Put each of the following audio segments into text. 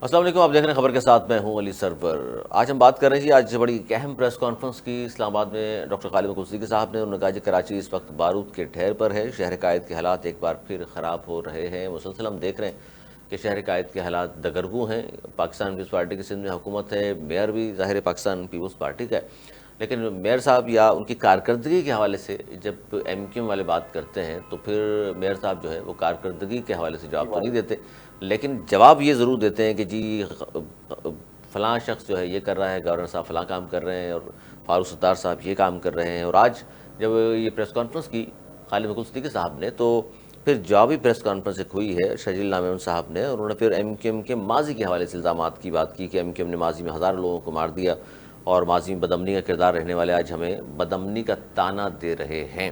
السلام علیکم، آپ دیکھ رہے ہیں خبر کے ساتھ، میں ہوں علی سرور۔ آج ہم بات کر رہے ہیں آج بڑی اہم پریس کانفرنس کی اسلام آباد میں ڈاکٹر غالب حق صدیقی صاحب نے۔ انہوں نے کہا کہ کراچی اس وقت بارود کے ڈھیر پر ہے، شہر قائد کے حالات ایک بار پھر خراب ہو رہے ہیں۔ مسلسل ہم دیکھ رہے ہیں کہ شہر قائد کے حالات دگرگوں ہیں۔ پاکستان پیپلز پارٹی کی سندھ میں حکومت ہے، میئر بھی ظاہر پاکستان پیپلز پارٹی کا ہے، لیکن میئر صاحب یا ان کی کارکردگی کے حوالے سے جب ایم کیو ایم والے بات کرتے ہیں تو پھر میئر صاحب جو ہے وہ کارکردگی کے حوالے سے جواب تو نہیں دیتے، لیکن جواب یہ ضرور دیتے ہیں کہ جی فلاں شخص جو ہے یہ کر رہا ہے، گورنر صاحب فلاں کام کر رہے ہیں، اور فاروق ستار صاحب یہ کام کر رہے ہیں۔ اور آج جب یہ پریس کانفرنس کی غالب حق صدیقی صاحب نے، تو پھر جوابی پریس کانفرنس ایک ہوئی ہے شجیل نامہ صاحب نے، اور انہوں نے پھر ایم کیو ایم کے ماضی کے حوالے سے الزامات کی بات کی کہ ایم کیو ایم نے ماضی میں ہزاروں لوگوں کو مار دیا، اور ماضی میں بدامنی کا کردار رہنے والے آج ہمیں بدامنی کا طعنہ دے رہے ہیں۔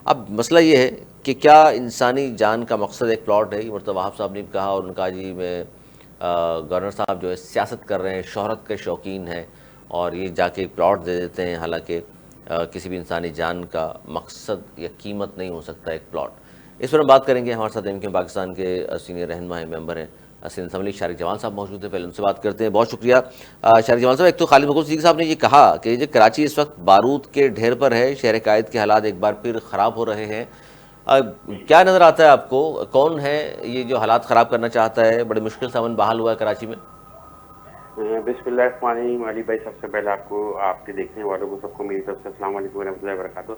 اب مسئلہ یہ ہے کہ کیا انسانی جان کا مقصد ایک پلاٹ ہے؟ یہ مرتضی وہاب صاحب نے بھی کہا، اور ان کا جی میں گورنر صاحب جو ہے سیاست کر رہے ہیں، شہرت کے شوقین ہیں، اور یہ جا کے پلاٹ دے دیتے ہیں، حالانکہ کسی بھی انسانی جان کا مقصد یا قیمت نہیں ہو سکتا ایک پلاٹ۔ اس پر ہم بات کریں گے۔ ہمارے ساتھ ایم کیو ایم پاکستان کے سینئر رہنما ہیں، ممبر ہیں سندھ اسمبلی، شارق جمال صاحب موجود ہیں، پہلے ان سے بات کرتے ہیں۔ بہت شکریہ شارق جمال صاحب۔ ایک تو غالب حق صدیقی صاحب نے یہ کہا کہ یہ کراچی اس وقت بارود کے ڈھیر پر ہے، شہر قائد کے حالات ایک بار پھر خراب ہو رہے ہیں۔ کیا نظر آتا ہے آپ کو، کون ہے یہ جو حالات خراب کرنا چاہتا ہے؟ بڑے مشکل سے امن بحال ہوا ہے کراچی میں۔ بسم اللہ الرحمن الرحیم۔ علی بھائی، سب سے پہلے آپ کو، آپ کے دیکھنے والوں کو، سب کو میری طرف سے السلام علیکم ورحمۃ اللہ وبرکاتہ۔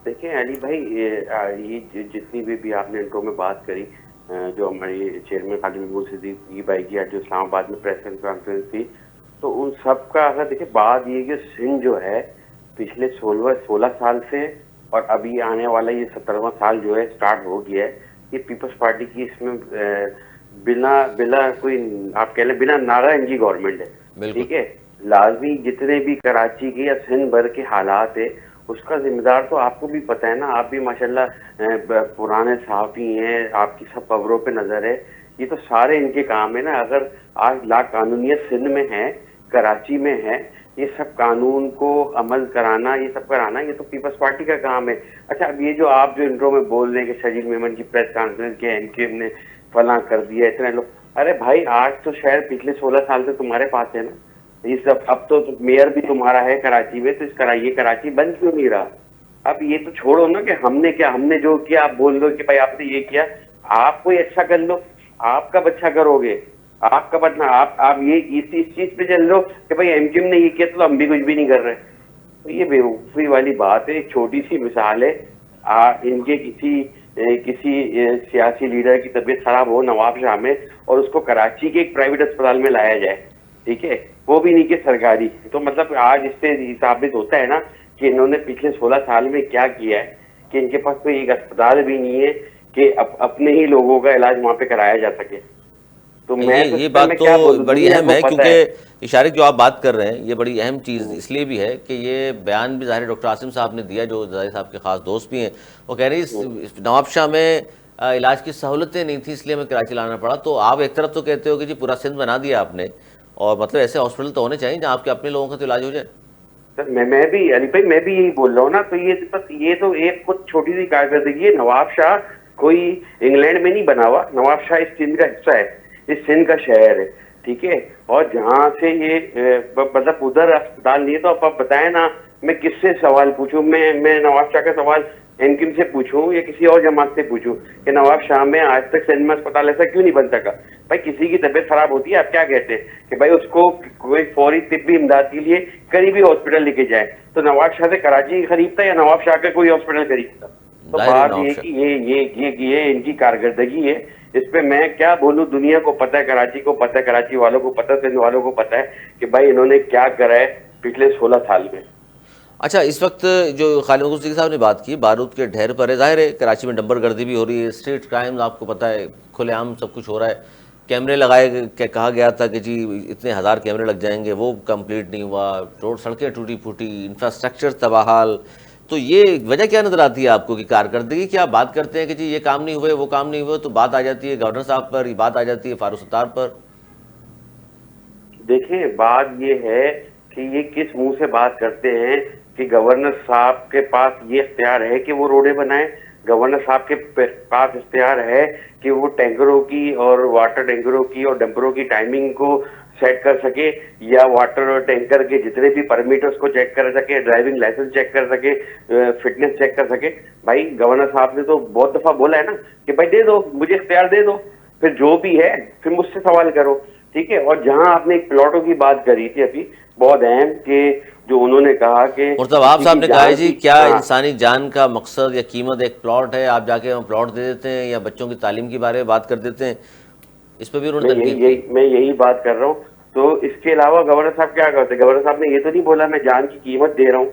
دیکھیں علی بھائی، یہ جتنی بھی آپ نے انٹرو میں بات کری، جو ہماری چیئرمین غالب حق صدیقی بھائی کی جو اسلام آباد میں پریس کانفرنس تھی، تو ان سب کا اگر دیکھیں بات یہ کہ سندھ جو ہے پچھلے 16 سال سے اور ابھی آنے والا یہ 17واں سال جو ہے اسٹارٹ ہو گیا ہے، یہ پیپلز پارٹی کی اس میں بلا کوئی آپ کہہ لیں بنا نعرہ انجی گورنمنٹ ہے، بالکل ٹھیک ہے۔ لازمی جتنے بھی کراچی کے یا سندھ بھر کے حالات ہے، اس کا ذمہ دار تو آپ کو بھی پتہ ہے نا، آپ بھی ماشاءاللہ پرانے صحافی ہیں، آپ کی سب خبروں پہ نظر ہے، یہ تو سارے ان کے کام ہے نا۔ اگر آج لا قانونیت سندھ میں ہے، کراچی میں ہے، یہ سب قانون کو عمل کرانا، یہ سب کرانا، یہ تو پیپلز پارٹی کا کام ہے۔ اچھا، اب یہ جو آپ جو انٹرو میں بول رہے ہیں کہ شجیل میمن کی پریس کانفرنس کے ایم کیو ایم نے فلاں کر دیا، اتنے لوگ، ارے بھائی آج تو شہر پچھلے 16 سال سے تمہارے پاس ہے نا، یہ سب اب تو میئر بھی تمہارا ہے کراچی میں، تو یہ کراچی بند کیوں نہیں رہا؟ اب یہ تو چھوڑو نا کہ ہم نے کیا، ہم نے جو کیا آپ بول دو کہ بھائی آپ نے یہ کیا، آپ کوئی اچھا کر لو، آپ کب اچھا کرو گے؟ آپ کب اچھا، آپ یہ اس چیز پہ چل لو کہ بھائی ایم کیو ایم نے یہ کیا تو ہم بھی کچھ بھی نہیں کر رہے، تو یہ بیوقوفی والی بات ہے۔ ایک چھوٹی سی مثال ہے، ان کے کسی سیاسی لیڈر کی طبیعت خراب ہو نواب شاہ میں، اور اس کو کراچی کے ایک پرائیویٹ اسپتال میں لایا جائے، ٹھیک ہے، وہ بھی نہیں کہ سرکاری، تو مطلب آج اس سے ثابت ہوتا ہے نا کہ انہوں نے پچھلے 16 سال میں کیا کیا ہے، کہ ان کے پاس کوئی ایک اسپتال بھی نہیں ہے کہ اپنے ہی لوگوں کا علاج وہاں پہ کرایا جا سکے۔ تو میں تو یہ اس پہ میں بات تو کیا بولوں، بڑی دنیا اہم کو ہے، پتہ ہے۔ کیونکہ اشارے جو آپ بات کر رہے ہیں یہ بڑی اہم چیز اس لیے بھی ہے کہ یہ بیان بھی ظاہر ڈاکٹر عاصم صاحب نے دیا، جو زاہد صاحب کے خاص دوست بھی ہیں۔ وہ کہہ رہے ہیں اس نواب شاہ میں علاج کی سہولتیں نہیں تھیں، اس لیے ہمیں کراچی لانا پڑا۔ تو آپ ایک طرف تو کہتے ہو کہ جی پورا سندھ بنا دیا آپ نے، اور مطلب ایسے ہاسپٹل تو ہونے چاہیے جہاں آپ کے اپنے لوگوں کا تو علاج ہو جائے۔ سر میں بھی علی بھائی، میں بھی یہی بول رہا ہوں نا، تو یہ بس یہ تو ایک کچھ چھوٹی سی کارکردگی ہے۔ نواب شاہ کوئی انگلینڈ میں نہیں بنا ہوا، نواب شاہ اس سندھ کا حصہ ہے، اس سندھ کا شہر ہے، ٹھیک ہے، اور جہاں سے یہ مطلب ادھر اسپتال نہیں ہے، تو آپ بتائیں نا میں کس سے سوال پوچھوں؟ میں نواب شاہ کا سوال ایم کیو ایم سے پوچھوں یا کسی اور جماعت سے پوچھوں کہ نواب شاہ میں آج تک سندھ میں اسپتال ایسا کیوں نہیں بن سکا؟ بھائی کسی کی طبیعت خراب ہوتی ہے، آپ کیا کہتے ہیں کہ بھائی اس کو کوئی فوری طبی امداد کے لیے قریبی ہاسپٹل لے کے جائیں؟ تو نواب شاہ سے کراچی قریب تھا یا نواب شاہ کا کوئی ہاسپٹل قریب تھا؟ تو ظاہر ہے بات نواب یہ شاہ۔ کہ یہ ان کی کارکردگی ہے، اس پہ میں کیا بولوں؟ دنیا کو پتہ ہے، کراچی کو پتہ ہے، کراچی والوں کو پتہ ہے، سندھ والوں کو پتہ ہے کہ بھائی انہوں نے کیا کرا ہے پچھلے 16 سال میں۔ اچھا، اس وقت جو غالب حق صدیقی صاحب نے بات کی بارود کے ڈھیر پر ہے، ظاہر ہے کراچی میں ڈمبر گردی بھی ہو رہی ہے، اسٹریٹ کرائم آپ کو پتہ ہے کھلے عام سب کچھ ہو رہا ہے۔ کیمرے لگائے کہ کہا گیا تھا کہ جی اتنے ہزار کیمرے لگ جائیں گے، وہ کمپلیٹ نہیں ہوا، روڈ سڑکیں ٹوٹی پھوٹی، انفراسٹرکچر تباہال۔ تو یہ وجہ کیا نظر آتی ہے آپ کو کہ کارکردگی کی آپ بات کرتے ہیں کہ جی یہ کام نہیں ہوئے، وہ کام نہیں ہوئے، تو بات آ جاتی ہے گورنر صاحب پر، یہ بات آ جاتی ہے فاروق ستار پر؟ دیکھیں بات یہ ہے کہ یہ کس منہ سے بات کرتے ہیں کہ گورنر صاحب کے پاس یہ اختیار ہے کہ وہ روڈیں بنائیں؟ گورنر صاحب کے پاس اختیار ہے کہ وہ ٹینکروں کی اور واٹر ٹینکروں کی اور ڈمپروں کی ٹائمنگ کو سیٹ کر سکے, یا واٹر اور ٹینکر کے جتنے بھی پرمٹ اس کو چیک کر سکے, ڈرائیونگ لائسنس چیک کر سکے, فٹنس چیک کر سکے. بھائی گورنر صاحب نے تو بہت دفعہ بولا ہے نا کہ بھائی دے دو, مجھے اختیار دے دو, پھر جو بھی ہے پھر مجھ سے سوال کرو, ٹھیک ہے. اور جہاں آپ نے ایک پلاٹوں کی بات کری تھی ابھی بہت اہم, کہ جو انہوں نے کہا کہ مرتضی صاحب نے کہا ہے جی کیا انسانی جان کا مقصد یا قیمت ایک پلاٹ ہے, آپ جا کے وہاں پلاٹ دے دیتے ہیں یا بچوں کی تعلیم کے بارے میں بات کر دیتے ہیں, اس پہ بھی انہوں نے تنقید کی. میں یہی بات کر رہا ہوں. تو اس کے علاوہ گورنر صاحب کیا کرتے ہیں, گورنر صاحب نے یہ تو نہیں بولا میں جان کی قیمت دے رہا ہوں,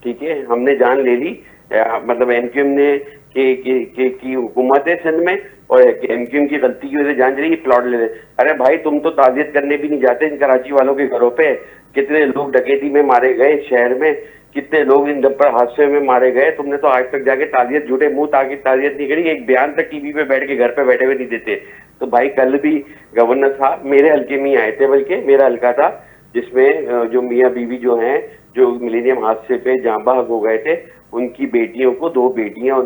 ٹھیک ہے, ہم نے جان لے لی, مطلب ایم کیو ایم نے کی حکومت ہے سندھ میں, اور ایم کیو ایم کی غلطی کی وجہ سے جان چلی پلاٹ لے لیں. ارے بھائی تم تو تعزیت کرنے بھی نہیں جاتے ان کراچی والوں کے گھروں پہ, کتنے لوگ ڈکیتی میں مارے گئے شہر میں, کتنے لوگ ان ڈمپر حادثے میں مارے گئے, تم نے تو آج تک جا کے تعزیت جھوٹے منہ تاکہ تعزیت نہیں کری, ایک بیان تک ٹی وی پہ بیٹھ کے گھر پہ بیٹھے ہوئے نہیں دیتے. تو بھائی کل بھی گورنر صاحب میرے حلقے میں ہی آئے تھے, بلکہ میرا حلقہ تھا جس میں جو میاں بیوی جو ہیں جو ملینیم حادثے پہ جاں بحق ہو گئے تھے, ان کی بیٹیوں کو, 2 بیٹیاں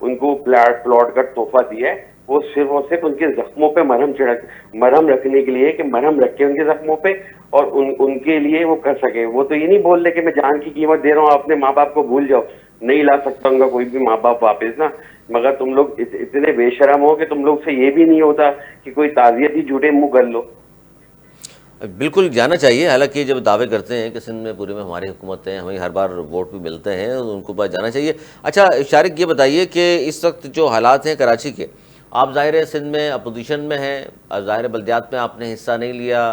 ان کو پلاٹ کا تحفہ دیا ہے. وہ صرف اور صرف ان کے زخموں پہ مرہم رکھنے کے لیے, کہ مرہم رکھے ان کے زخموں پہ اور ان کے لیے وہ کر سکے. وہ تو یہ نہیں بول رہے کہ میں جان کی قیمت دے رہا ہوں, اپنے ماں باپ کو بھول جاؤ, نہیں لا سکتا ہوں گا کوئی بھی ماں باپ واپس نا, مگر تم لوگ اتنے بے شرم ہو کہ تم لوگ سے یہ بھی نہیں ہوتا کہ کوئی تعزیت ہی جھوٹے منہ کر لو. بالکل جانا چاہیے, حالانکہ جب دعوے کرتے ہیں کہ سندھ میں پورے میں ہماری حکومت ہے, ہمیں ہر بار ووٹ بھی ملتے ہیں, ان کو پاس جانا چاہیے. اچھا شارق یہ بتائیے کہ اس وقت جو حالات ہیں کراچی کے, آپ ظاہر سندھ میں اپوزیشن میں ہیں, ظاہر بلدیات میں آپ نے حصہ نہیں لیا,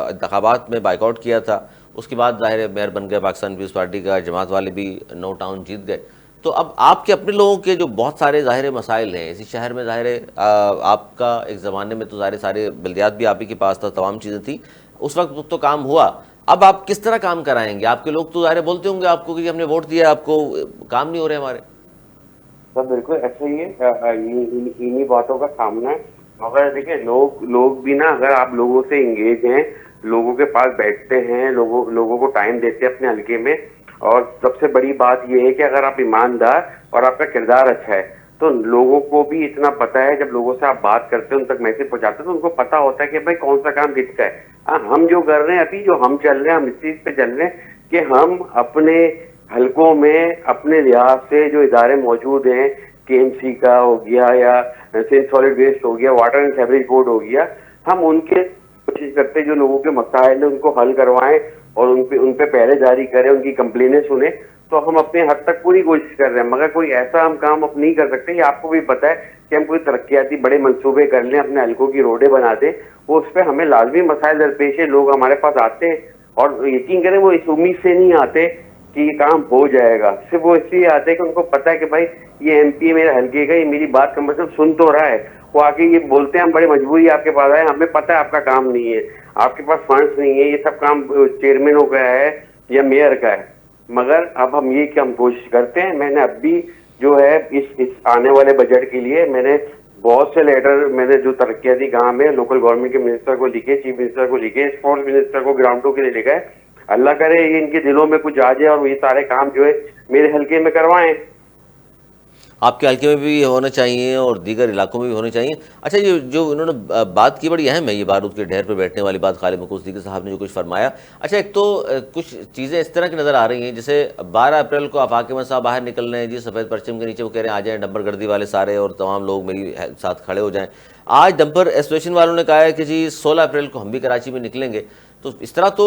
انتخابات میں بائیک آؤٹ کیا تھا, اس کے بعد ظاہر میئر بن گئے پاکستان پیپلز پارٹی کا, جماعت والے بھی 9 ٹاؤن جیت گئے. تو اب آپ کے اپنے لوگوں کے جو بہت سارے ظاہر مسائل ہیں اسی شہر میں, ظاہر آپ کا ایک زمانے میں تو ظاہر سارے بلدیات بھی آپ ہی کے پاس تھا, تمام چیزیں تھیں, اس وقت تو کام ہوا. اب آپ کس طرح کام کرائیں گے؟ آپ کے لوگ تو ظاہر بولتے ہوں گے آپ کو کہ ہم نے ووٹ دیا, آپ کو کام نہیں ہو رہے ہمارے. سب بالکل ایسا ہی ہے, انہی باتوں کا سامنا ہے. مگر دیکھیں لوگ بھی نا, اگر آپ لوگوں سے انگیج ہیں, لوگوں کے پاس بیٹھتے ہیں, لوگوں کو ٹائم دیتے ہیں اپنے حلقے میں, اور سب سے بڑی بات یہ ہے کہ اگر آپ ایماندار اور آپ کا کردار اچھا ہے تو لوگوں کو بھی اتنا پتا ہے, جب لوگوں سے آپ بات کرتے ہیں, ان تک میسج پہنچاتے ہیں, تو ان کو پتا ہوتا ہے کہ بھائی کون سا کام کس کا ہے. ہم جو کر رہے ہیں ابھی, جو ہم چل رہے ہیں, ہم اس چیز پہ چل رہے ہیں کہ ہم اپنے حلقوں میں اپنے لحاظ سے جو ادارے موجود ہیں, کے ایم سی کا ہو گیا یا سالڈ ویسٹ ہو گیا, واٹر اینڈ سیوریج بورڈ ہو گیا, ہم ان کے کوشش کرتے ہیں جو لوگوں کے مسائل ہیں ان کو حل کروائیں اور ان پہ پہرے جاری کریں, ان کی کمپلینیں سنیں. تو ہم اپنے حد تک پوری کوشش کر رہے ہیں, مگر کوئی ایسا ہم کام اب نہیں کر سکتے. یہ آپ کو بھی پتا ہے کہ ہم کوئی ترقیاتی بڑے منصوبے کر لیں, اپنے حلقوں کی روڈیں بنا دیں, وہ اس پہ ہمیں لازمی مسائل درپیش ہے. لوگ ہمارے پاس آتے ہیں اور یقین کریں وہ اس امید سے نہیں آتے کہ یہ کام ہو جائے گا, صرف وہ اس لیے آتے ہیں کہ ان کو پتا ہے کہ بھائی یہ ایم پی میرے حلقے کا, یہ میری بات کم از کم سن تو رہا ہے. وہ آ کے یہ بولتے ہیں ہم بڑی مجبوری آپ کے پاس آئے, ہمیں پتا ہے آپ کا کام نہیں ہے, آپ کے پاس فنڈس نہیں ہے, یہ سب کام چیئرمینوں کا ہے یا میئر کا ہے. مگر اب ہم کوشش کرتے ہیں. میں نے اب بھی جو ہے اس آنے والے بجٹ کے لیے میں نے بہت سے لیٹر, میں نے جو ترقیاتی کام ہے لوکل گورنمنٹ کے منسٹر کو لکھے, چیف منسٹر کو لکھے, اسپورٹس منسٹر کو گراؤنڈوں کے لیے لکھا ہے. اللہ کرے یہ ان کے دلوں میں کچھ آ جائے اور یہ سارے کام جو ہے میرے حلقے میں کروائیں. آپ کے حلقے میں بھی ہونا چاہیے اور دیگر علاقوں میں بھی ہونے چاہیے. اچھا یہ جو انہوں نے بات کی بڑی اہم ہے, یہ بارود کے ڈھیر پہ بیٹھنے والی بات, خالد مقبول صدیقی صاحب نے جو کچھ فرمایا. اچھا ایک تو کچھ چیزیں اس طرح کی نظر آ رہی ہیں, جیسے 12 اپریل کو آفاق احمد صاحب باہر نکل رہے ہیں جی, سفید پرچم کے نیچے وہ کہہ رہے ہیں آ جائیں ڈمپر گردی والے سارے اور تمام لوگ میری ساتھ کھڑے ہو جائیں. آج ڈمپر ایسوسیشن والوں نے کہا ہے کہ جی 16 اپریل کو ہم بھی کراچی میں نکلیں گے. تو اس طرح تو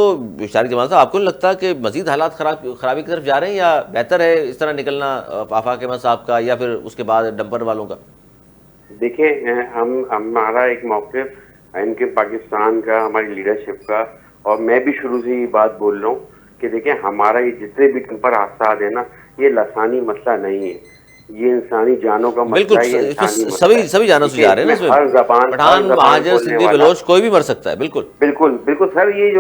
شارق جمال صاحب آپ کو نہیں لگتا کہ مزید حالات خرابی کی طرف جا رہے ہیں, یا بہتر ہے اس طرح نکلنا آفاق احمد صاحب کا یا پھر اس کے بعد ڈمپر والوں کا؟ دیکھیں ہمارا ایک موقف ان کے پاکستان کا, ہماری لیڈرشپ کا, اور میں بھی شروع سے یہ بات بول رہا ہوں کہ دیکھیں ہمارا یہ جتنے بھی ڈمپر حادثات ہیں نا, یہ لسانی مسئلہ نہیں ہے, یہ انسانی جانوں کا مسئلہ ہے, یہ انسانی مسئلہ ہے. سبھی جانوں سے جا رہے ہیں نا اس میں, ہر زبان پٹھان, مہاجر, سندھی, بلوچ, کوئی بھی مر سکتا ہے. بالکل بالکل سر. یہ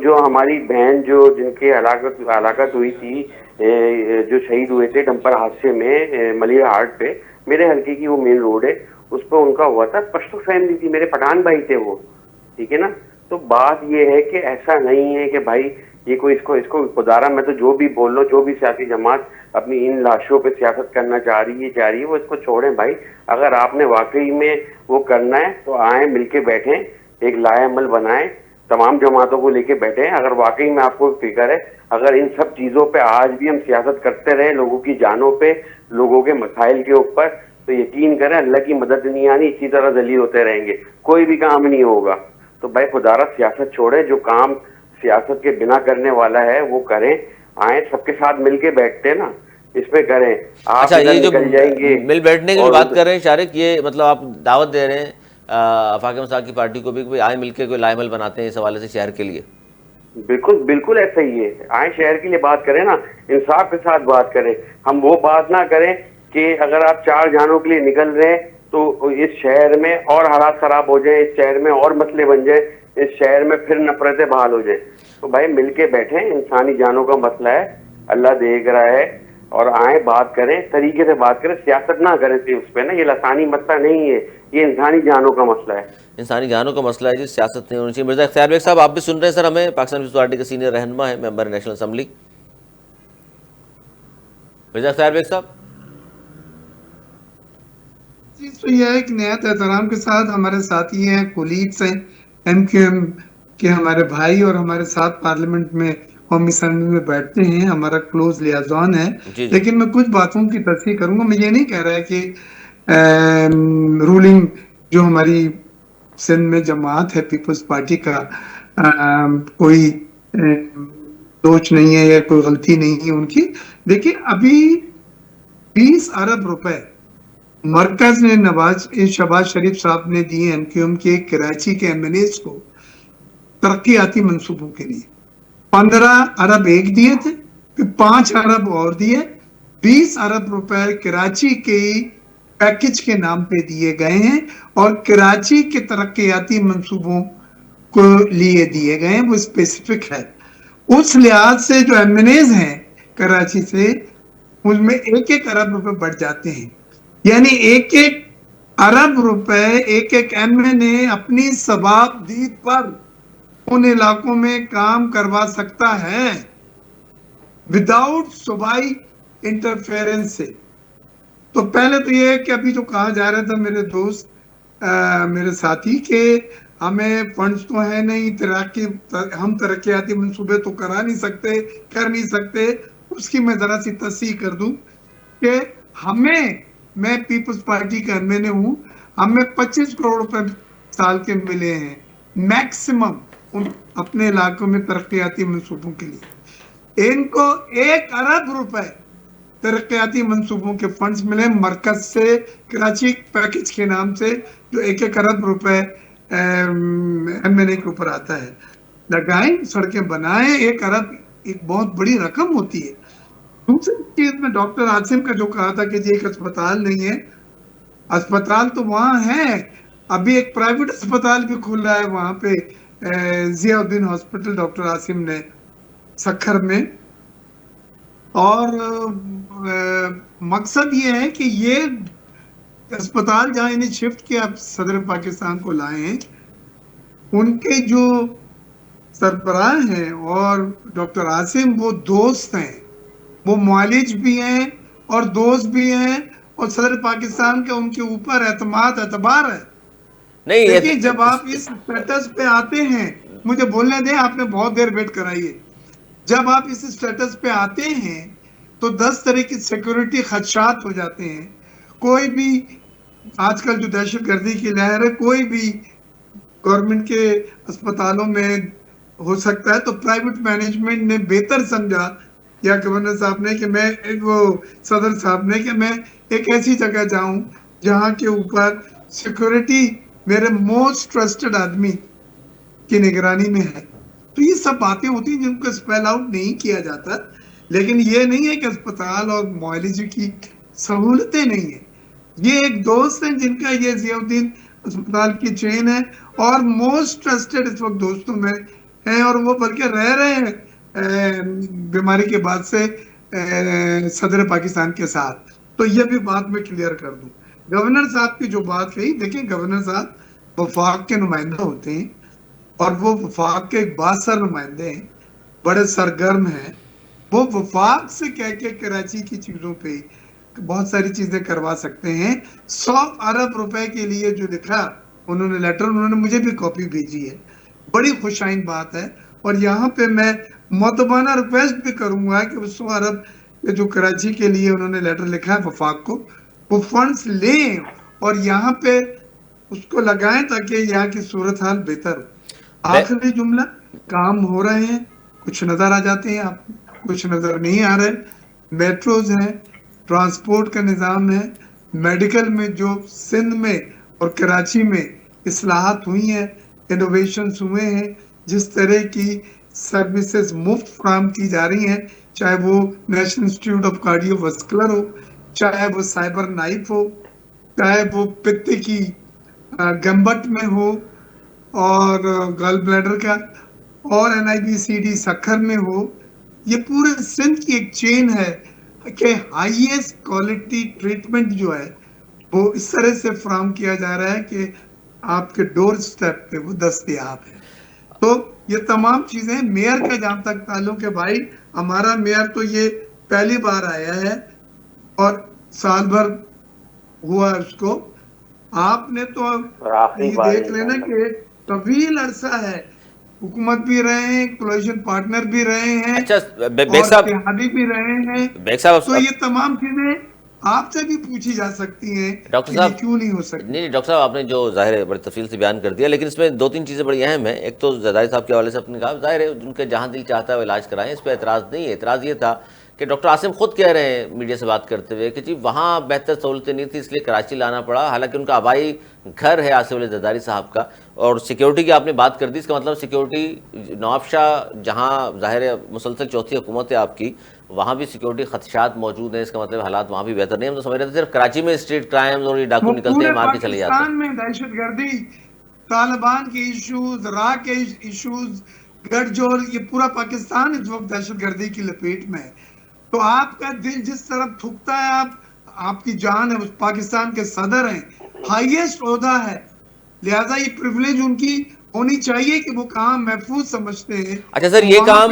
جو ہماری بہن جو جن کی ہلاکت ہوئی تھی, جو شہید ہوئے تھے ڈمپر حادثے میں ملیرا ہاٹ پہ, میرے حلقے کی وہ مین روڈ ہے, اس پہ ان کا ہوا تھا. پشتو فیملی تھی, میرے پٹھان بھائی تھے وہ, ٹھیک ہے نا. تو بات یہ ہے کہ ایسا نہیں ہے کہ بھائی یہ کوئی اس کو خدارہ, میں تو جو بھی بول رہا ہوں, جو بھی سیاسی جماعت اپنی ان لاشوں پہ سیاست کرنا چاہ رہی ہے وہ اس کو چھوڑیں بھائی. اگر آپ نے واقعی میں وہ کرنا ہے تو آئیں, مل کے بیٹھیں, ایک لائے عمل بنائیں, تمام جماعتوں کو لے کے بیٹھے ہیں. اگر واقعی میں آپ کو فکر ہے, اگر ان سب چیزوں پہ آج بھی ہم سیاست کرتے رہے, لوگوں کی جانوں پہ, لوگوں کے مسائل کے اوپر, تو یقین کریں اللہ کی مدد نہیں آنی, اسی طرح ذلیل ہوتے رہیں گے, کوئی بھی کام نہیں ہوگا. تو بھائی خدا را سیاست چھوڑے, جو کام سیاست کے بنا کرنے والا ہے وہ کریں, آئیں سب کے ساتھ مل کے بیٹھتے نا, اس پہ کریں. آپ اچھا ادھر یہ جو نکل جائیں گے مل بیٹھنے کی جو اور بات کر رہے ہیں شارق, یہ مطلب آپ دعوت دے رہے ہیں آفاق مساق کی پارٹی کو بھی کہ آئیں مل کے کوئی لائے عمل بناتے ہیں اس حوالے سے شہر کے لیے؟ بالکل بالکل ایسا ہی ہے. آئیں شہر کے لیے بات کریں نا, انصاف کے ساتھ بات کریں. ہم وہ بات نہ کریں کہ اگر آپ 4 جانوں کے لیے نکل رہے ہیں تو اس شہر میں اور حالات خراب ہو جائیں, اس شہر میں اور مسئلے بن جائیں, اس شہر میں پھر نفرتیں بحال ہو جائیں. تو بھائی مل کے بیٹھیں, انسانی جانوں کا مسئلہ ہے, اللہ دیکھ رہا ہے, اور آئیں بات کریں, طریقے سے بات کریں, سیاست نہ کریں اس پہ نا. یہ لسانی مسئلہ نہیں ہے, یہ انسانی جانوں کا مسئلہ ہے, انسانی جانوں کا مسئلہ ہے جی, سیاست نہیں ہونی چاہیے. مرزا اختیار بیگ صاحب آپ بھی سن رہے ہیں سر ہمیں, پاکستان پیپلز پارٹی کے سینئر رہنما ہیں, ممبر نیشنل اسمبلی. مرزا اختیار بیگ صاحب چیز تو یہ ہے کہ نہایت احترام کے ساتھ ہمارے ساتھی ہیں, کولیگس ہیں, ایم کیو ایم کے ہمارے بھائی, اور ہمارے ساتھ پارلیمنٹ میں قومی اسمبلی میں بیٹھتے ہیں, ہمارا کلوز لیازان ہے. جی جی لیکن میں کچھ باتوں کی تصحیح کروں گا. میں یہ نہیں کہہ رہا کہ رولنگ جو ہماری سندھ میں جماعت ہے پیپلز پارٹی کا, کوئی دوش نہیں ہے یا کوئی غلطی نہیں ہے ان کی. دیکھیں ابھی 20 ارب روپے مرکز نے شہباز شریف صاحب نے دیے ایم کیو ایم کے کراچی کے ایم این ایز کو ترقیاتی منصوبوں کے لیے. 15 ارب ایک دیے تھے, پھر 5 ارب اور دیے, 20 ارب روپے کراچی کے پیکج کے نام پہ دیے گئے ہیں, اور کراچی کے ترقیاتی منصوبوں کو لیے دیے گئے ہیں, وہ اسپیسیفک ہے. اس لحاظ سے جو ایم این ایز ہیں کراچی سے, ان میں 1 ارب روپے بڑھ جاتے ہیں. یعنی 1 ارب روپے ایک ایم این اے اپنی صوابدید پر ان علاقوں میں کام کروا سکتا ہے وداؤٹ صوبائی انٹرفیئرنس سے. تو پہلے تو یہ ہے کہ ابھی جو کہا جا رہا تھا میرے دوست, میرے ساتھی, کہ ہمیں فنڈز تو ہے نہیں, ہم ترقیاتی منصوبے تو کرا نہیں سکتے, کر نہیں سکتے. اس کی میں ذرا سی تصحیح کر دوں کہ میں پیپلز پارٹی کا ایم این اے ہوں, ہمیں 25 کروڑ روپے سال کے ملے ہیں میکسیمم اپنے علاقوں میں ترقیاتی منصوبوں کے لیے. ان کو 1 ارب روپے ترقیاتی منصوبوں کے فنڈز ملے مرکز سے, کراچی پیکج کے نام سے, جو 1 ارب روپے ایم این اے کے اوپر آتا ہے. لگائیں, سڑکیں بنائیں, 1 ارب ایک بہت بڑی رقم ہوتی ہے. دوسری چیز میں ڈاکٹر عاصم کا جو کہا تھا کہ جی ایک اسپتال نہیں ہے, اسپتال تو وہاں ہے. ابھی ایک پرائیویٹ اسپتال بھی کھلا ہے وہاں پہ, ضیاء الدین ہاسپٹل, ڈاکٹر عاصم نے سکھر میں. اور مقصد یہ ہے کہ یہ اسپتال جہاں انہیں شفٹ کیا صدر پاکستان کو لائے ہیں, ان کے جو سربراہ ہیں اور ڈاکٹر عاصم وہ دوست ہیں, وہ معالج بھی ہیں اور دوست بھی ہیں, اور صدر پاکستان کا ان کے اوپر اعتبار ہے. نہیں دیکھیں جب آپ اس سٹیٹس پہ آتے ہیں, مجھے بولنے دیں, آپ نے بہت دیر ویٹ کرائی ہے. جب آپ اس سٹیٹس پہ آتے ہیں تو 10 طرح کی سیکورٹی خدشات ہو جاتے ہیں. کوئی بھی آج کل جو دہشت گردی کی لہر ہے, کوئی بھی گورنمنٹ کے اسپتالوں میں ہو سکتا ہے. تو پرائیویٹ مینجمنٹ نے بہتر سمجھا, یا گورنر صاحب نے, کہ میں وہ صدر صاحب نے, کہ میں ایک ایسی جگہ جاؤں جہاں کے اوپر سیکورٹی میرے موسٹ ٹرسٹڈ آدمی کی نگرانی میں ہے. تو یہ سب باتیں ہوتی ہیں جن کو اسپیل آؤٹ نہیں کیا جاتا, لیکن یہ نہیں ہے کہ اسپتال اور معالجے کی سہولتیں نہیں ہیں. یہ ایک دوست ہیں جن کا یہ ضیاء الدین اسپتال کی چین ہے, اور موسٹ ٹرسٹڈ اس وقت دوستوں میں ہیں, اور وہ بلکہ رہ رہے ہیں بیماری کے بعد سے صدر پاکستان کے ساتھ. تو یہ بھی بات میں کلیئر کر دوں. گورنر صاحب کی جو بات کہی, دیکھیں گورنر صاحب وفاق کے نمائندہ ہوتے ہیں, اور وہ وفاق کے ایک بااثر نمائندے ہیں, بڑے سرگرم ہیں, وہ وفاق سے کہہ کے کراچی کی چیزوں پہ بہت ساری چیزیں کروا سکتے ہیں. 100 ارب روپے کے لیے جو لکھا انہوں نے لیٹر, انہوں نے مجھے بھی کاپی بھیجی ہے. بڑی خوشائن بات ہے. اور یہاں پہ میں مؤدبانہ ریکویسٹ بھی کروں گا کہ 100 ارب جو کراچی کے لیے انہوں نے لیٹر لکھا ہے وفاق کو, وہ فنڈز لیں اور یہاں پہ اس کو لگائیں تاکہ یہاں کی صورتحال بہتر ہو. آخری جملہ, کام ہو رہے ہیں, کچھ نظر آ جاتے ہیں, آپ کچھ نظر نہیں آ رہے. میٹروز ہیں, ٹرانسپورٹ کا نظام ہے, میڈیکل میں جو سندھ میں اور کراچی میں اصلاحات ہوئی ہیں, انوویشنز ہوئے ہیں, جس طرح کی سروسز مفت فراہم کی جا رہی ہیں, چاہے وہ national institute of cardiovascular ہو, چاہے وہ سائبر نائف ہو, چاہے وہ پتے کی گمبٹ میں ہو اور گل بلیڈر کا, اور NIBCD سکھر میں ہو. یہ پورے سندھ کی ایک چین ہے کہ ہائیسٹ کوالٹی ٹریٹمنٹ جو ہے وہ اس طرح سے فراہم کیا جا رہا ہے کہ آپ کے ڈور سٹیپ پہ وہ دستیاب ہے. تو یہ تمام چیزیں, میئر کا جہاں تک تعلق ہے بھائی, ہمارا میئر تو یہ پہلی بار آیا ہے اور سال بھر ہوا اس کو. آپ نے تو یہ دیکھ لینا کہ طویل عرصہ ہے, حکومت بھی رہے ہیں, کولیشن پارٹنر بھی رہے ہیں, اچھا بیگ اور صاحب, اتحادی بھی رہے ہیں. بیگ صاحب تو یہ تمام چیزیں آپ سے بھی پوچھی جا سکتی ہیں ڈاکٹر کہ صاحب, یہ کیوں نہیں ہو سکتی. نہیں ڈاکٹر صاحب آپ نے جو ظاہر ہے بڑی تفصیل سے بیان کر دیا, لیکن اس میں 2-3 چیزیں بڑی اہم ہیں. ایک تو زرداری صاحب کے حوالے سے اپنے کہا, ظاہر ہے ان کے جہاں دل چاہتا ہے وہ علاج کرائیں, اس پہ اعتراض نہیں ہے. اعتراض یہ تھا کہ ڈاکٹر عاصم خود کہہ رہے ہیں میڈیا سے بات کرتے ہوئے کہ جی وہاں بہتر سہولتیں نہیں تھی اس لیے کراچی لانا پڑا, حالانکہ ان کا آبائی گھر ہے آصف علی زرداری صاحب کا. اور سیکیورٹی کی آپ نے بات کر دی, اس کا مطلب سیکیورٹی نواب شاہ جہاں ظاہر ہے مسلسل چوتھی حکومت ہے آپ کی, وہاں بھی سیکیورٹی خدشات موجود ہیں, اس کا مطلب حالات وہاں بھی بہتر نہیں. ہم تو سمجھ رہے تھے صرف کراچی میں اسٹریٹ کرائمز اور یہ ڈاکو نکلتے ہیں مار کے چلے جاتے ہیں. پاکستان میں دہشت گردی, طالبان کے ایشوز, راہ کے ایشوز, گڑھ جوڑ, یہ پورا پاکستان اس وقت دہشت گردی کی لپیٹ میں ہے. تو آپ کا دل جس طرف تھکتا ہے, آپ کی جان ہے, اس پاکستان کے صدر ہیں, ہائیسٹ عہدہ ہے, لہذا یہ پریولیج ان کی ہونی چاہیے کہ وہ کام محفوظ سمجھتے ہیں. اچھا سر, یہ کام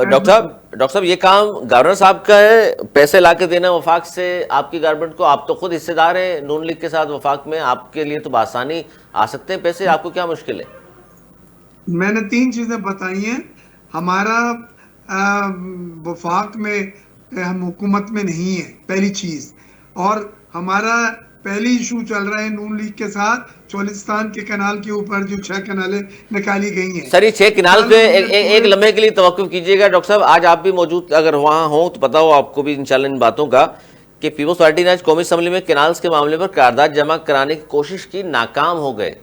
ڈاکٹر صاحب یہ کام گورنر صاحب کا ہے, پیسے لا کے دینا وفاق سے آپ کی گورنمنٹ کو, آپ تو خود حصے دار ہیں نون لیگ کے ساتھ وفاق میں, آپ کے لیے تو بآسانی آ سکتے ہیں پیسے, آپ کو کیا مشکل ہے؟ میں نے 3 چیزیں بتائی ہیں. ہمارا وفاق میں ہم حکومت میں نہیں ہے, پہلی چیز. اور ہمارا پہلی ایشو چل رہا ہے نون لیگ کے ساتھ, چولستان کے کنال کے اوپر جو 6 کنالیں نکالی گئی ہیں. سر یہ 6 کنال پہ ایک لمحے کے لیے توقف کیجئے گا ڈاکٹر صاحب, آج آپ بھی موجود اگر وہاں ہوں تو پتا ہو آپ کو بھی انشاءاللہ ان باتوں کا کہ پیپلز پارٹی نے آج قومی اسمبلی میں کنالز کے معاملے پر قرارداد جمع کرانے کی کوشش کی, ناکام ہو گئے.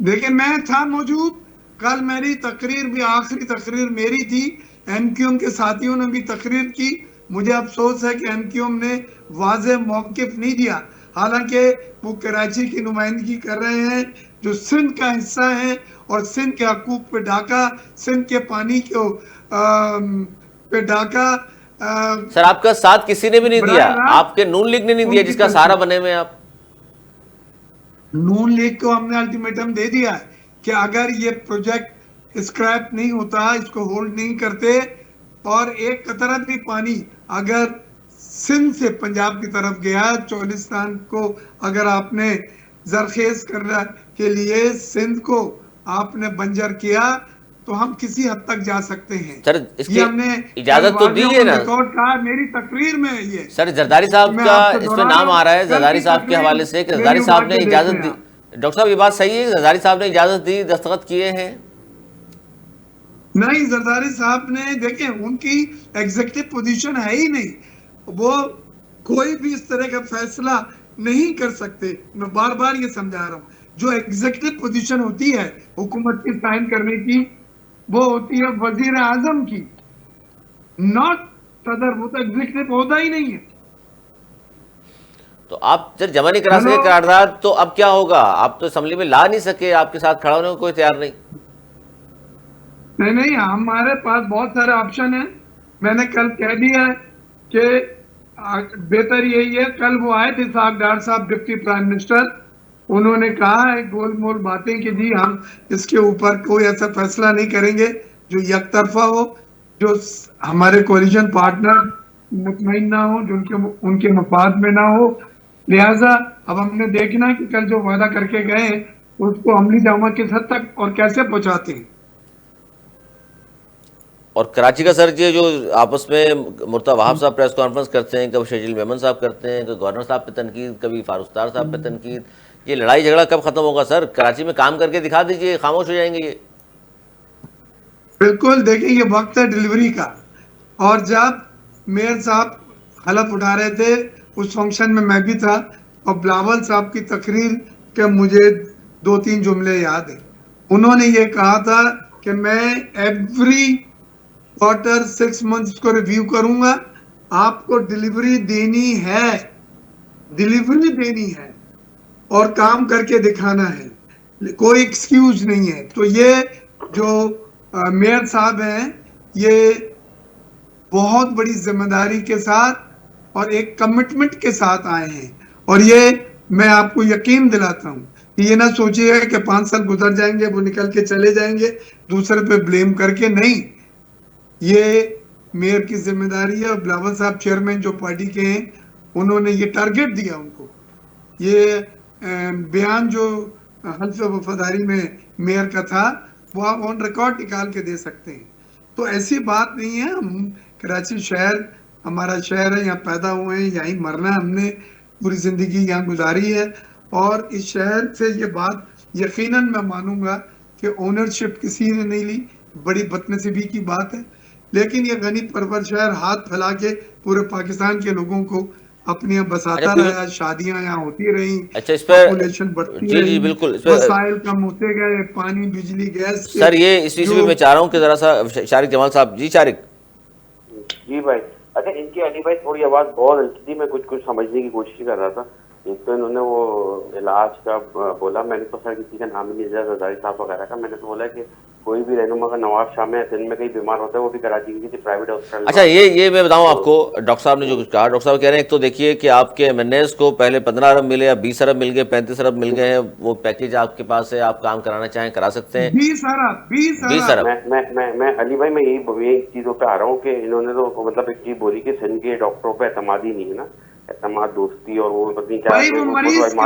دیکھیں میں تھا موجود, کل میری تقریر بھی آخری تقریر میری تھی, MQM کے ساتھیوں نے بھی تقریر کی. مجھے افسوس ہے کہ MQM نے واضح موقف نہیں دیا, حالانکہ وہ کراچی کی نمائندگی کر رہے ہیں جو سندھ کا حصہ ہے, اور سندھ کے حقوق پہ ڈاکہ, سندھ کے پانی پہ ڈاکہ. سر آپ کا ساتھ کسی نے بھی نہیں دیا, آپ کے نون لیگ نے نہیں دیا جس کا سہارا بنے ہوئے آپ. نون لیگ کو ہم نے الٹیمیٹم دے دیا ہے کہ اگر یہ پروجیکٹ اسکریپ نہیں ہوتا, اس کو ہولڈ نہیں کرتے, اور ایک قطرہ بھی پانی اگر سندھ سے پنجاب کی طرف گیا, چولستان کو اگر آپ نے زرخیز کرنے کے لیے سندھ کو آپ نے بنجر کیا, تو ہم کسی حد تک جا سکتے ہیں. سر اس کی یہ ہم نے اجازت تو دی ہے نا ریکارڈ کہا میری تقریر میں. یہ سر زرداری صاحب کا اس میں نام آ رہا ہے زرداری صاحب کے حوالے سے کہ زرداری صاحب نے اجازت دی. ڈاکٹر صاحب یہ بات صحیح ہے, زرداری صاحب نے اجازت دی, دستخط کیے ہیں؟ نہیں, زرداری صاحب نے, دیکھیں ان کی ایگزیکٹو پوزیشن ہے ہی نہیں, وہ کوئی بھی اس طرح کا فیصلہ نہیں کر سکتے. میں بار بار یہ سمجھا رہا ہوں, جو ایگزیکٹو پوزیشن ہوتی ہے حکومت کی سائن کرنے کی, وہ ہوتی ہے وزیر اعظم کی, ناٹ صدر. وہ تو ایگزیکٹو ہوتا ہی نہیں ہے. تو آپ جب جمع نہیں کرا سکے قرارداد, تو اب کیا ہوگا؟ آپ تو اسمبلی میں لا نہیں سکے, آپ کے ساتھ کھڑا ہونے کو کوئی تیار نہیں. نہیں, ہمارے پاس بہت سارے آپشن ہیں. میں نے کل کہہ دیا ہے کہ بہتر یہی ہے, کل وہ آئے تھے صاحب ڈار صاحب ڈپٹی پرائم منسٹر, انہوں نے کہا ہے گول مول باتیں کہ جی ہم اس کے اوپر کوئی ایسا فیصلہ نہیں کریں گے جو یک طرفہ ہو. جو ہمارے کولیشن پارٹنر مطمئن نہ ہو، جو ان کے مفاد میں نہ ہو. لہٰذا اب ہم نے دیکھنا ہے کہ کل جو وعدہ کر کے گئے اس کو عملی جامہ کس حد تک اور کیسے پہنچاتے ہیں. اور کراچی کا سر یہ جو آپس میں مرتضی وہاب صاحب پریس کانفرنس کرتے ہیں، کبھی شجیل میمن صاحب کرتے ہیں، کبھی گورنر صاحب پہ تنقید، کبھی فاروق ستار صاحب پہ تنقید، یہ لڑائی جھگڑا کب ختم ہوگا سر؟ کراچی میں کام کر کے دکھا دیجئے، خاموش ہو جائیں گے یہ. بالکل، دیکھیں یہ وقت ہے ڈلیوری کا. اور جب میئر صاحب حلف اٹھا رہے تھے اس فنکشن میں بھی تھا، اور بلاول صاحب کی تقریر کے مجھے 2-3 جملے یاد ہیں. انہوں نے یہ کہا تھا کہ میں ایوری کوارٹر 6 منتھس کو ریویو کروں گا، آپ کو ڈلیوری دینی ہے اور کام کر کے دکھانا ہے، کوئی ایکسکیوز نہیں ہے. تو یہ جو میئر صاحب ہیں یہ بہت بڑی ذمہ داری کے ساتھ اور ایک کمٹمنٹ کے ساتھ آئے ہیں. اور یہ میں آپ کو یقین دلاتا ہوں کہ یہ نہ سوچیے گا کہ 5 سال گزر جائیں گے وہ نکل کے چلے جائیں گے دوسرے پہ بلیم کر کے. نہیں، یہ میئر کی ذمہ داری ہے. اور بلاول صاحب چیئرمین جو پارٹی کے ہیں انہوں نے یہ ٹارگٹ دیا ان کو. یہ بیان جو حلف وفاداری میں میئر کا تھا وہ آپ آن ریکارڈ نکال کے دے سکتے ہیں. تو ایسی بات نہیں ہے. ہم کراچی شہر ہمارا شہر ہے، یہاں پیدا ہوئے ہیں، یہیں مرنا ہے. ہم نے پوری زندگی یہاں گزاری ہے. اور اس شہر سے یہ بات یقیناً میں مانوں گا کہ اونرشپ کسی نے نہیں لی، بڑی بدنصیبی کی بات ہے. لیکن یہ غنی پرور شہر ہاتھ پھیلا کے پورے پاکستان کے لوگوں کو اپنے یہاں بساتا رہا. شادیاں یہاں ہوتی رہیں، اچھا اس پہ پاپولیشن بڑھتی جی رہی، بالکل وسائل کم ہوتے گئے، پانی بجلی گیس کے. سر یہ اسی پہ میں چاہ رہا ہوں کہ ذرا سا شارق جمال صاحب. جی شارق. جی بھائی، اچھا ان کی علی بھائی تھوڑی آواز بہت ہلکی تھی، میں کچھ سمجھنے کی کوشش کر رہا تھا. ایک تو انہوں نے وہ علاج کا بولا، میں نے تو خیر کسی کا نام ہی نہیں لیا، زرداری صاحب وغیرہ کا. میں نے تو بولا کہ کوئی بھی رہنما کا نواب شاہ میں سندھ میں کہیں بیمار ہوتا ہے وہ بھی کراچی کی کسی پرائیویٹ ہاسپٹل. اچھا یہ میں بتاؤں آپ کو، ڈاکٹر صاحب نے جو کچھ کہا، ڈاکٹر صاحب کہہ رہے ہیں ایک تو دیکھیے کہ آپ کے MNAs کو پہلے 15 ارب ملے، اب 20 ارب مل گئے، 35 ارب مل گئے ہیں. وہ پیکیج آپ کے پاس ہے، آپ کام کرانا چاہیں کرا سکتے ہیں. 20 ارب. میں علی بھائی میں یہی چیزوں پہ آ رہا ہوں کہ انہوں نے تو مطلب ایک چیز بولی کہ سندھ کے ڈاکٹروں پہ اعتماد ہی نہیں ہے نا، اعتماد دوستی، اور وہ پتہ نہیں کیا مریض کا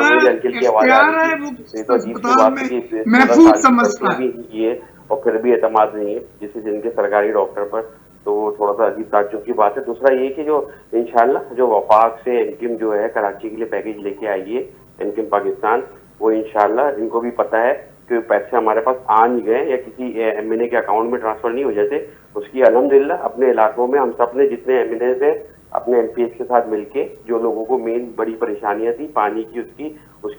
اختیار ہے، وہ اسپتال میں محفوظ سمجھتا ہے اور پھر بھی اعتماد نہیں ہے جسے جن کے سرکاری ڈاکٹر پر. تو وہ تھوڑا سا عجیب تعجب کی بات ہے. دوسرا یہ کہ جو انشاءاللہ جو وفاق سے انکم جو ہے کراچی کے لیے پیکیج لے کے آئی ہے، انکم پاکستان، وہ انشاءاللہ ان کو بھی پتہ ہے کہ پیسے ہمارے پاس آ نہیں گئے یا کسی MNA کے اکاؤنٹ میں ٹرانسفر نہیں ہو جاتے. اس کی الحمدللہ اپنے علاقوں میں ہم سب نے جتنے MNAs ہیں اپنے MPs کے ساتھ مل کے جو لوگوں کو مین بڑی پریشانیاں تھی پانی کی، اس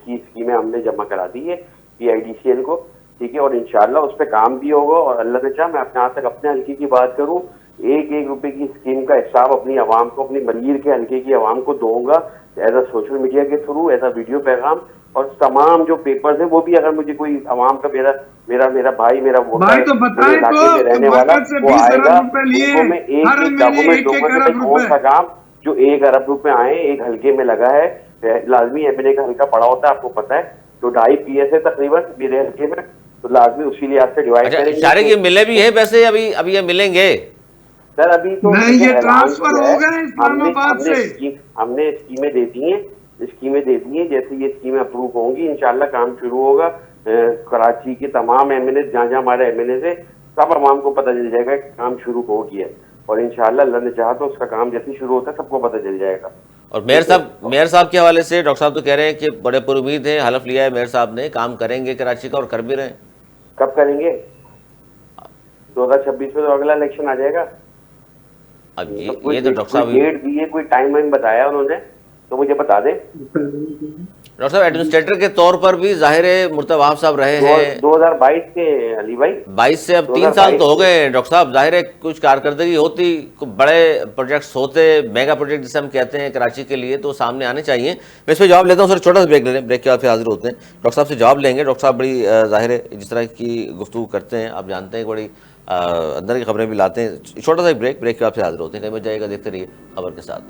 کی اسکیمیں ہم نے جمع کرا دی ہے PIDCL کو. ٹھیک ہے، اور انشاءاللہ اس پہ کام بھی ہوگا. اور اللہ نے چاہا میں اپنے ہاتھ تک اپنے حلقے کی بات کروں، 1 روپے کی اسکیم کا حساب اپنی عوام کو، اپنی ملیر کے حلقے کی عوام کو دوں گا ایز اے سوشل میڈیا کے تھرو، ایز اے ویڈیو پیغام. اور تمام جو پیپرز ہیں وہ بھی اگر مجھے کوئی عوام کا میرا بھائی، میرا ووٹر میرے علاقے میں رہنے والا وہ آئے گا، ان کو میں ایک ڈاکومنٹ دوں گا کہ کون سا کام جو 1 ارب روپے آئے ایک حلقے میں لگا ہے. لازمی MNA کا حلقہ پڑا ہوتا ہے، آپ کو پتا ہے، تو 2.5 PS ہے تقریباً میرے حلقے میں، تو لازمی اسی لحاظ سے ڈیوائڈ کریں گے. شارق یہ ملے بھی ہیں پیسے؟ ابھی یہ ملیں گے سر؟ ابھی تو نہیں، یہ ٹرانسفر ہو گئے اسلام آباد سے. ہم نے اسکیمیں دے دی ہیں، جیسے یہ اسکیمیں اپروو ہوں گی انشاءاللہ کام شروع ہوگا. کراچی کے تمام MNAs جہاں ہمارے MNAs ہیں سب عوام کو پتہ چل جائے گا کہ کام شروع ہو گیا ہے. اور انشاءاللہ اللہ نے چاہا تو اس کا کام جیسے شروع ہوتا ہے سب کو پتہ چل جائے گا. اور میئر صاحب کے حوالے سے ڈاکٹر صاحب تو کہہ رہے ہیں کہ بڑے پر امید ہیں، حلف لیا ہے میئر صاحب نے، کام کریں گے کراچی کا اور کر بھی رہے ہیں. کب کریں گے؟ 2026 میں تو اگلا الیکشن آ جائے گا. اب یہ تو ڈاکٹر صاحب ڈیٹ دی ہے، کوئی ٹائم وائم بتایا انہوں نے تو مجھے بتا دیں. ڈاکٹر صاحب ایڈمنسٹریٹر کے طور پر بھی ظاہر ہے مرتضی وہاب صاحب رہے ہیں 2022 کے علی بھائی، 22 سے اب 3 سال تو ہو گئے ڈاکٹر صاحب. ظاہر ہے کچھ کارکردگی ہوتی، بڑے پروجیکٹس ہوتے، میگا پروجیکٹ جسے ہم کہتے ہیں کراچی کے لیے، تو سامنے آنے چاہیے. میں اس پہ جواب لیتا ہوں سر، چھوٹا سا بریک لے لیں، بریک کے بعد پھر حاضر ہوتے ہیں. ڈاکٹر صاحب سے جواب لیں گے. ڈاکٹر صاحب بڑی ظاہر ہے جس طرح کی گفتگو کرتے ہیں آپ جانتے ہیں، بڑی اندر کی خبریں بھی لاتے ہیں. چھوٹا سا بریک کے بعد پھر حاضر ہوتے ہیں. کہیں مت جائے گا، دیکھتے رہیے خبر کے ساتھ.